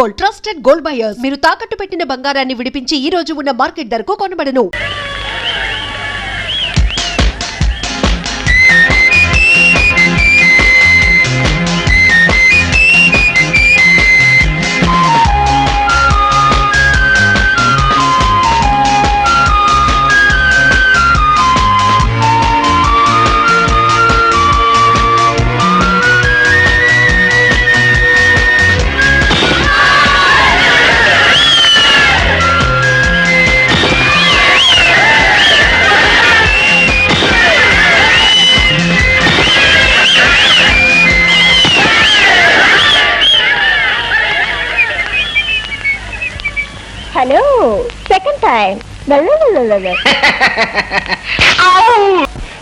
Gold, trusted gold buyers. మీరు తాకట్టు పెట్టిన బంగారాన్ని విడిపించి ఈ రోజు ఉన్న మార్కెట్ ధరకు కొనబడను. Hello, second time.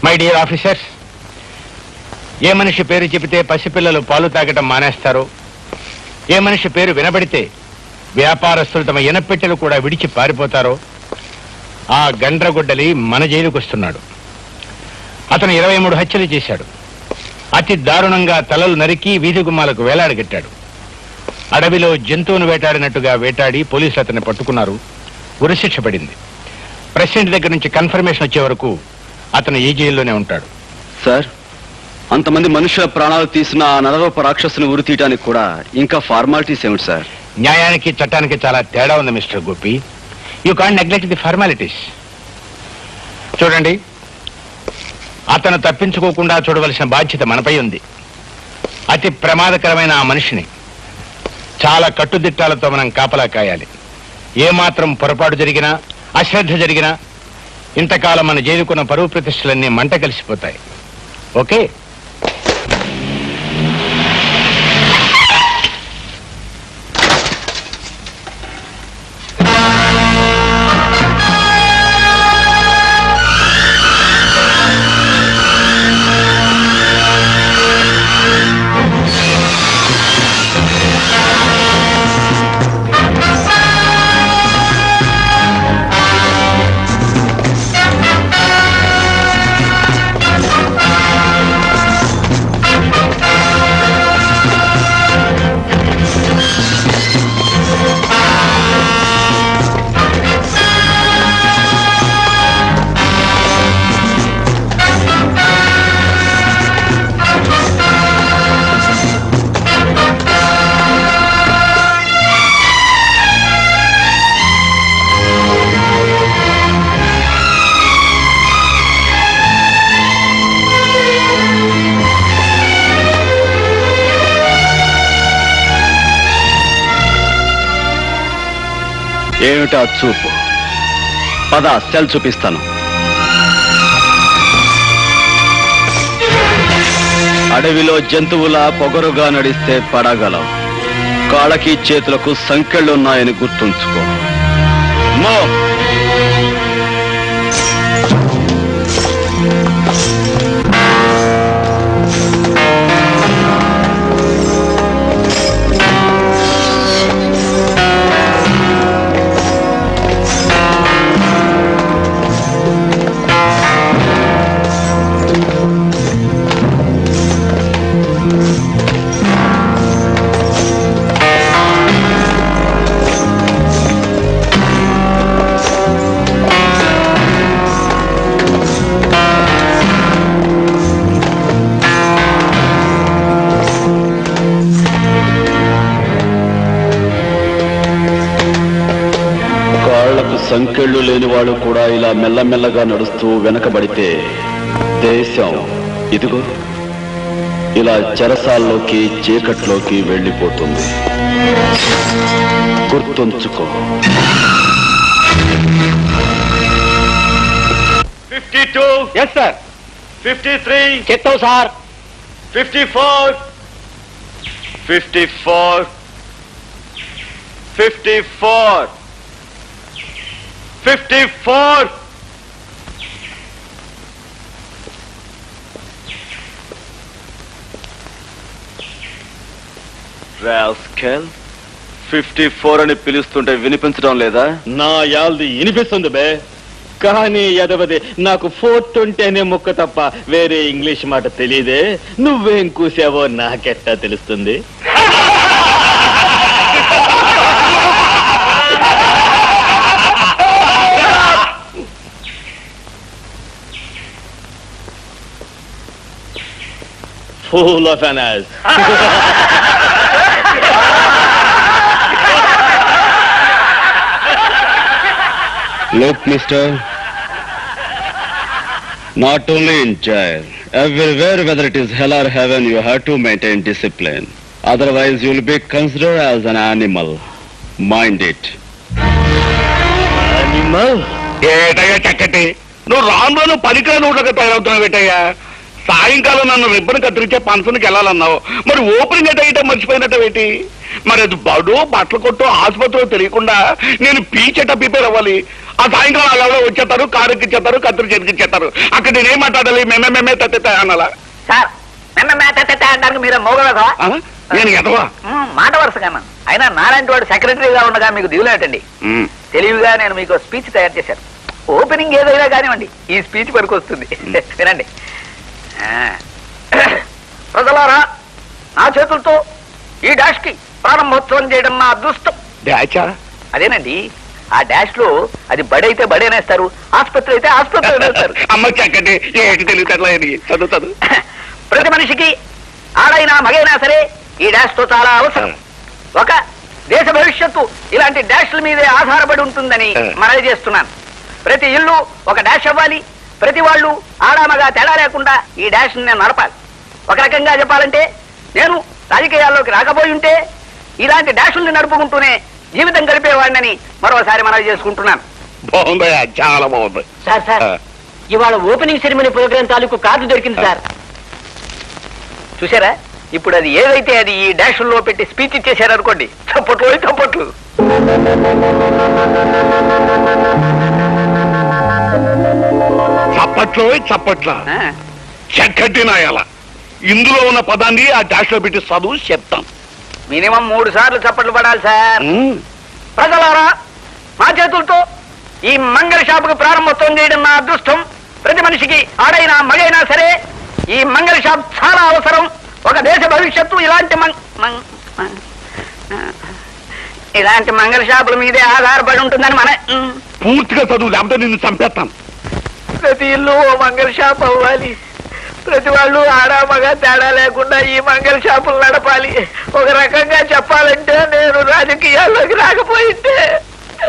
My dear officers, ఏ మనిషి పేరు చెబితే పసిపిల్లలు పాలు తాగటం మానేస్తారో, ఏ మనిషి పేరు వినబడితే వ్యాపారస్తులు తమ ఎనపెట్టెలు కూడా విడిచి పారిపోతారో ఆ గండ్రగొడ్డలి మన జైలుకు వస్తున్నాడు. అతను 23 హత్యలు చేశాడు. అతి దారుణంగా తలలు నరికి వీధి గుమ్మాలకు వేలాడగట్టాడు. అడవిలో జంతువును వేటాడినట్టుగా వేటాడి పోలీసులు అతన్ని పట్టుకున్నారు. ఉరిశిక్ష పడింది. ప్రెసిడెంట్ దగ్గర నుంచి కన్ఫర్మేషన్ వచ్చే వరకు అతను ఈ జైల్లోనే ఉంటాడు. సార్, అంతమంది మనుషుల ప్రాణాలు తీసిన ఆ నరరూప రాక్షసుని ఉరి తీయడానికి కూడా ఇంకా ఫార్మాలిటీస్ ఏమిటి సార్? న్యాయానికి చట్టానికి చాలా తేడా ఉంది mister Gopi. You can't neglect the formalities. చూడండి, అతను తప్పించుకోకుండా చూడవలసిన బాధ్యత మనపై ఉంది. అతి ప్రమాదకరమైన ఆ మనిషిని చాలా కట్టుదిట్టాలతో మనం కాపలా కాయాలి. ఏమాత్రం పొరపాటు జరిగినా, అశ్రద్ధ జరిగినా ఇంతకాలం మన జైలుకున్న పరువు ప్రతిష్టలన్నీ మంట కలిసిపోతాయి. ఓకే? ఏమిటా చూపు? పద, సెల్ చూపిస్తాను. అడవిలో జంతువులా పొగరుగా నడిస్తే పడగలవు. కాళ్ళకి చేతులకు సంకెళ్ళున్నాయని గుర్తుంచుకో. మో సంకెళ్ళు లేని వాడు కూడా ఇలా మెల్లమెల్లగా నడుస్తూ వెనకబడితే దేశం ఇదిగో ఇలా చెరసాల్లోకి, చీకట్లోకి వెళ్ళిపోతుంది. గుర్తుంచుకో. 52. Yes sir. 53. చెప్తావు సార్. 54. 54. 54. 54. రాస్కెల్, 54 అని పిలుస్తుంటే వినిపించడం లేదా? నా యాల్ది వినిపిస్తుంది బే, కానీ ఎదవది నాకు 420 అనే ముక్క తప్ప వేరే ఇంగ్లీష్ మాట తెలియదే. నువ్వేం కూసావో నాకెట్టా తెలుస్తుంది? full of an ass. Look, mister, not only in jail, everywhere, whether it is hell or heaven, you have to maintain discipline. Otherwise, you will be considered as an animal. Mind it. Animal? ఏటయ్యా చక్కటి, నువ్వు రాను పనికిరా నోట్లకి తయారవుతున్నావు ఏటయ్యా. సాయంకాలం నన్ను ribbon కత్తిరించే ఫంక్షన్కి వెళ్ళాలన్నావు, మరి opening ఎటైతే మర్చిపోయినట్టేటి? మరి అది బడు బట్టలు కొట్టు ఆసుపత్రిలో తెలియకుండా నేను పీచెట ప్రిపేర్ అవ్వాలి. ఆ సాయంకాలం అలా వచ్చేస్తారు, కారు ఎక్కిచ్చేస్తారు, కత్తిరి చేతికిచ్చేస్తారు. అక్కడ నేనేం మాట్లాడాలి? మేమే తత్తే అనాలా? సార్ అంటారు మీరు మోగలదా నేను ఎదవా? మాట వరుసగా అయినా నాలాంటి వాడు సెక్రటరీగా ఉండగా మీకు దిగులేటండి. తెలివిగా నేను మీకు స్పీచ్ తయారు చేశాను. ఓపెనింగ్ ఏదైనా కానివ్వండి, ఈ స్పీచ్ పనికి వస్తుంది. వినండి. ప్రజలారా, నా చేతులతో ఈ డాష్ కి ప్రారంభోత్సవం చేయడం నా అదృష్టం. డాచా? అదేనండి, ఆ డాష్ లో అది బడైతే బడేనేస్తారు, ఆసుపత్రి అయితే ఆసుపత్రి అనేస్తారు. అమ్మ చక్కటి, ఏటి తెలియట్లా చదువు. ప్రతి మనిషికి ఆడైనా మగైనా సరే ఈ డాష్ తో చాలా అవసరం. ఒక దేశ భవిష్యత్తు ఇలాంటి డాష్ల మీదే ఆధారపడి ఉంటుందని మనవి చేస్తున్నాను. ప్రతి ఇల్లు ఒక డాష్ అవ్వాలి. ప్రతి వాళ్ళు ఆడామగా తేడా లేకుండా ఈ డాష్ నేను నడపాలి. ఒక రకంగా చెప్పాలంటే, నేను రాజకీయాల్లోకి రాకపోయి ఉంటే ఇలాంటి డాషుల్ని నడుపుకుంటూనే జీవితం గడిపేవాడినని మరోసారి మనవి చేసుకుంటున్నాను. బాగుందయ్యా, చాలా బాగుంది. సార్ ఇవాళ ఓపెనింగ్ సెరమనీ ప్రోగ్రాం తాలూకు కార్డు దొరికింది సార్. చూసారా, ఇప్పుడు అది ఏదైతే అది ఈ డాషుల్లో పెట్టి స్పీచ్ ఇచ్చేశారు అనుకోండి, చప్పట్లు చప్పట్లు. చప్పట్ల చక్కటి నాయాల. ఇందులో ఉన్న పదాన్ని ఆ డాష్ లో పెట్టి చదువు చెప్తాం. మినిమం 3 సార్లు చప్పట్లు పడాలి సార్. ప్రజలారా, మా చేతులతో ఈ మంగళ షాపుకు ప్రారంభోత్సవం చేయడం నా అదృష్టం. ప్రతి మనిషికి ఆడైనా మగైనా సరే ఈ మంగళ షాప్ చాలా అవసరం. ఒక దేశ భవిష్యత్తు ఇలాంటి మంగళ షాపుల మీదే ఆధారపడి ఉంటుందని మన పూర్తిగా చదువు, లేకపోతే నిన్ను చంపేస్తాం. ప్రతి ఇల్లు ఓ మంగళ షాప్ అవ్వాలి. ప్రతి వాళ్ళు ఆడా మగ తేడా లేకుండా ఈ మంగళ షాపులు నడపాలి. ఒక రకంగా చెప్పాలంటే, నేను రాజకీయాల్లోకి రాకపోయింటే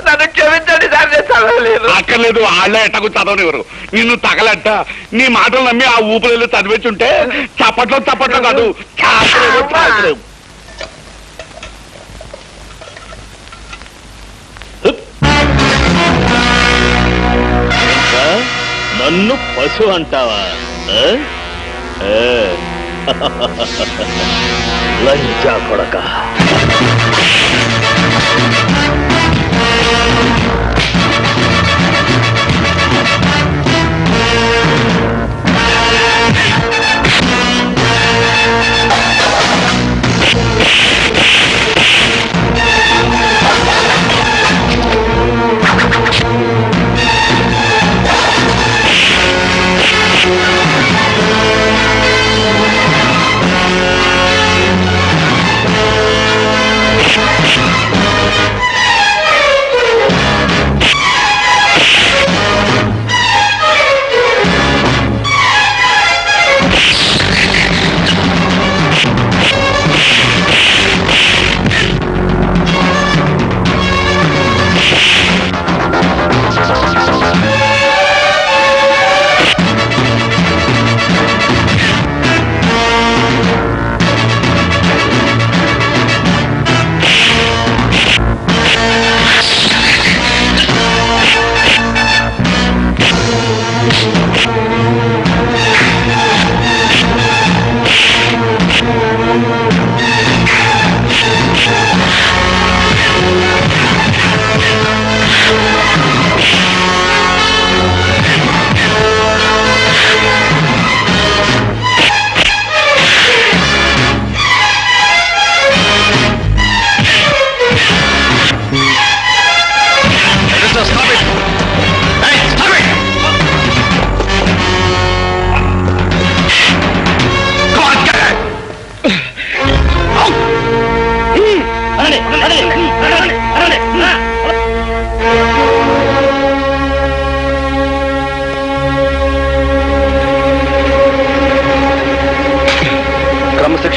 నన్ను క్షమించండి సార్, నేను చదవలేదు. అక్కర్లేదు, వాళ్ళే ఎట్టకు చదవనివ్వరు. నిన్ను తగలట్ట నీ మాటలు నమ్మి ఆ ఊపిరిలో చదివేచుంటే చప్పట్లో కాదు, చాకలేవు. నన్ను పశు అంటావా? లంచా కొడక.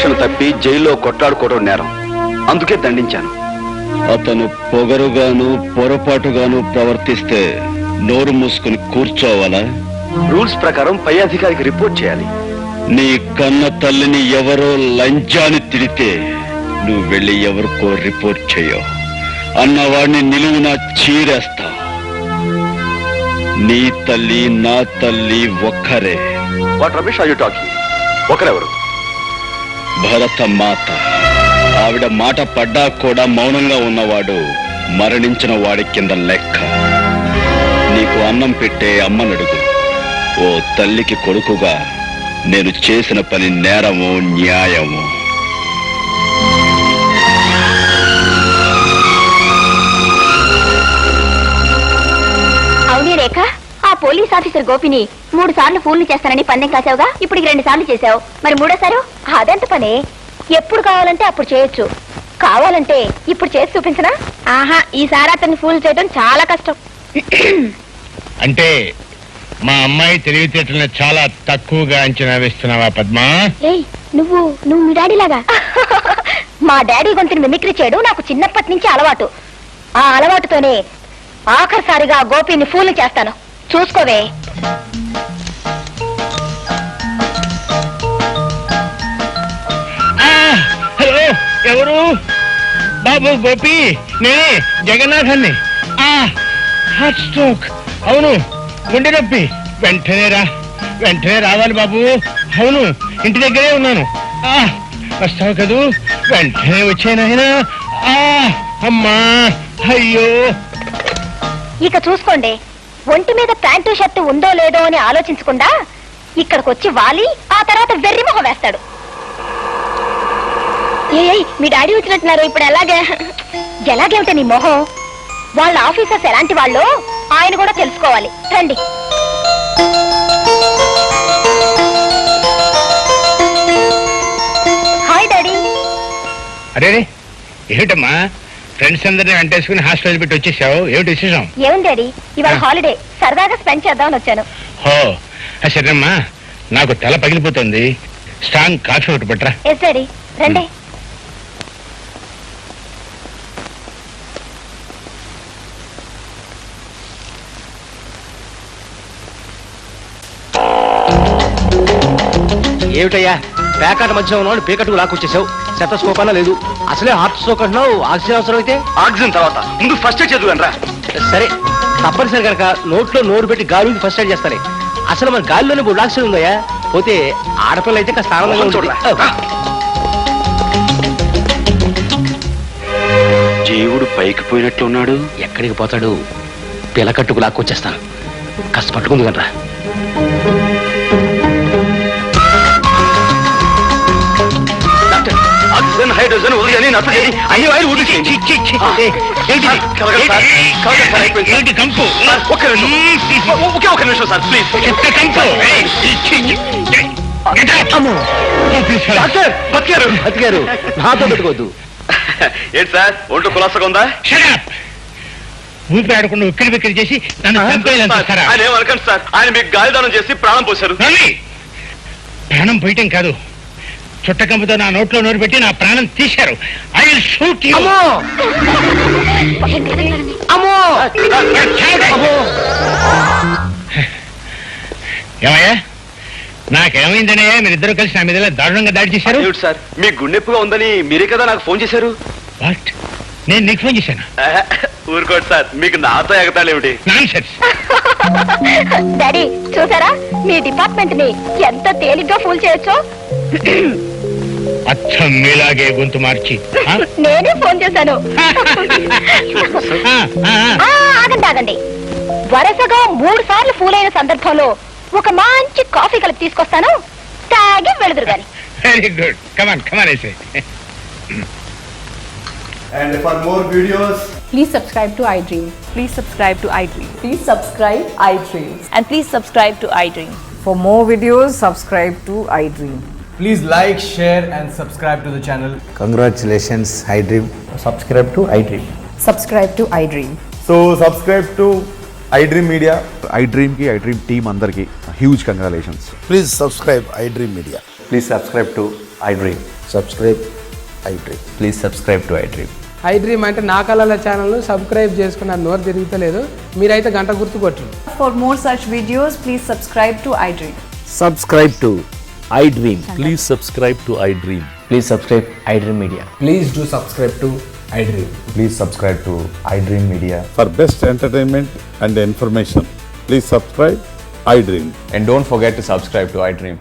శిక్షను తప్పి జైల్లో కొట్లాడుకోవడం నేరం, అందుకే దండించాను. అతను పొగరుగాను పొరపాటుగాను ప్రవర్తిస్తే నోరు మూసుకుని కూర్చోవాలా? రూల్స్ ప్రకారం పై అధికారికి రిపోర్ట్ చేయాలి. నీ కన్న తల్లిని ఎవరో లంచాన్ని తిడితే నువ్వు వెళ్ళి ఎవరికో రిపోర్ట్ చేయవు, అన్నవాడిని నిలువున చీరేస్తా. నీ తల్లి నా తల్లి ఒక్కరే. What Ramesh are you talking? ఒకరెవరు? భరత మాత. ఆవిడ మాట పడ్డా కూడా మౌనంగా ఉన్నవాడు మరణించిన వాడి కింద లెక్క. నీకు అన్నం పెట్టే అమ్మనడుగు. ఓ తల్లికి కొడుకుగా నేను చేసిన పని నేరము న్యాయము. అవునే రేఖ, ఆ పోలీస్ ఆఫీసర్ గోపిని 3 సార్లు ఫోన్లు చేస్తానని పందెం కాసావుగా, ఇప్పుడు 2 సార్లు చేశావు, మరి 3వ సారు అదెంత పని? ఎప్పుడు కావాలంటే అప్పుడు చేయొచ్చు, కావాలంటే ఇప్పుడు చేసి చూపించనా? ఆహా, ఈసారి అతన్ని ఫూల్ చేయడం చాలా కష్టం. అంటే మా అమ్మాయి తెలివితేటలను చాలా తక్కువగా అంచనా వేస్తున్నావా పద్మా? ఏయ్, నువ్వు మీ డాడీ లాగా. మా డాడీ గొంతుని మిమిక్రీ చేయడం నాకు చిన్నప్పటి నుంచి అలవాటు. ఆ అలవాటుతోనే ఆఖరిసారిగా గోపిని ఫూల్ చేస్తాను, చూసుకోవే. హలో, ఎవరు? బాబు గోపి, నేనే జగన్నాథాన్ని. Heart stroke. అవును, గుండె నొప్పి. వెంటనే రావాలి బాబు. అవును, ఇంటి దగ్గరే ఉన్నాను. వస్తావు కదూ? వెంటనే వచ్చానాయనా. అమ్మా, అయ్యో. ఇక చూసుకోండి, ఒంటి మీద ప్యాంటు షర్టు ఉందో లేదో అని ఆలోచించకుండా ఇక్కడికి వచ్చి వాలి ఆ తర్వాత వెర్రి మొహం వేస్తాడు. ఏయ్, మీ డాడీ వచ్చినట్టున్నారు, ఇప్పుడు ఎలాగేమిటా నీ మొహం? వాళ్ళ ఆఫీసర్స్ ఎలాంటి వాళ్ళు ఆయన కూడా తెలుసుకోవాలి. రండి. Hi daddy. అరే, ఏమిటమ్మా ఫ్రెండ్స్ అందరినీ వెంటేసుకుని హాస్టల్ పెట్టి వచ్చేసావు? ఏమిటి విశేషం? ఏముంది డాడీ, ఇవాళ హాలిడే, సరదాగా స్పెండ్ చేద్దామని వచ్చాను. హో, సరేమ్మా, నాకు తల పగిలిపోతుంది. స్ట్రాంగ్ కాఫీ ఒకటి పట్టరా. ఎస్ డాడీ, రండి. ఏమిటయ్యా, పేకాట మధ్య ఉన్నాడు పేకట్టుకు లాక్కొచ్చేసావు. శతస్కోప్ అన్నా లేదు. అసలే హార్ట్ స్ట్రోక్ అంటున్నావు, ఆక్సిజన్ అవసరం అయితే ఆక్సిజన్ తర్వాత ముందు ఫస్ట్ ఎయిడ్ చదువురా. సరే, తప్పనిసరి కనుక నోట్లో నోరు పెట్టి గాలికి ఫస్ట్ ఎయిడ్ చేస్తానే. అసలు మన గాలిలోనే 3 ఆక్సిజన్ ఉందయ్యా. పోతే ఆడపిల్ల అయితే కాస్త ఆనందంగా ఉంటుంది. జీవుడు పైకి పోయినట్లు ఉన్నాడు. ఎక్కడికి పోతాడు? పిలకట్టుకు లాక్కొచ్చేస్తాను, కాస్త పట్టుకుంది కనరా. ఆక్సిజన్ హైడ్రోజన్ ఉదయాన్ని నచ్చజేసి అన్ని వాయిలు ఊడిచేయండి. ఒకే నిమిషం సార్, ప్లీజ్. డాక్టర్ బతికారు, నాతో పెట్టుకోవద్దు. ఏంటి సార్, ఒంట్లో కులాసగా ఉందా? ఊపిరి ఆడకుండా ఉక్కిరి బిక్కిరి చేసి నన్ను చంపేయాలంటారా? ఆయన ఏమనకండి సార్, ఆయన మీకు గాలిదానం చేసి ప్రాణం పోశారు. ప్రాణం పోయటం కాదు, చుట్టకంపుతో నా నోట్లో నోరు పెట్టి నా ప్రాణం తీశారు. I will shoot you. ఏమయ్యా, నాకేమైందనయ్యా మీరిద్దరు కలిసి నా మీద దారుణంగా దాడి చేశారు? సార్, మీ గుండెప్పుగా ఉందని మీరే కదా నాకు ఫోన్ చేశారు. వాట్? నేను నీకు ఫోన్ చేశాను? ఊరుకోండి సార్, మీకు నాతో ఎగతాళేమిటి? నాన్సెన్స్. డాడీ చూసారా, మీ డిపార్ట్మెంట్ ని ఎంత తేలిగ్గా ఫూల్ చేయొచ్చో. అచ్చం మీలాగే గొంతు మార్చి నేనే ఫోన్ చేశాను. ఆగండి, వరుసగా 3 సార్లు ఫూల్ అయిన సందర్భంలో ఒక మంచి కాఫీ కలిపి తీసుకొస్తాను, తాగి వెళుదురు గాని. వెరీ గుడ్, కమాన్ ఐసే. And for more videos, please subscribe to iDream. Please subscribe to iDream. Please subscribe iDream. And please subscribe to iDream. For more videos, subscribe to iDream. please like, share and subscribe to the channel. Congratulations, iDream. Subscribe to iDream. Subscribe to iDream. So subscribe to iDream Media. iDream ki iDream team andarki huge congratulations. Please subscribe iDream Media. Please subscribe to iDream. Subscribe iDream. Please subscribe to iDream. I dream అంటే నా కళల ఛానల్ను subscribe చేసుకున్న నోరు తిరుగుతలేదు, మీరైతే గంట గుర్తు కొట్టండి. For more such videos, please subscribe to iDream. Subscribe to iDream. Please subscribe to iDream. Please subscribe iDream Media. Please do subscribe to iDream. Please subscribe to iDream Media. For best entertainment and information, please subscribe iDream. And don't forget to subscribe to iDream.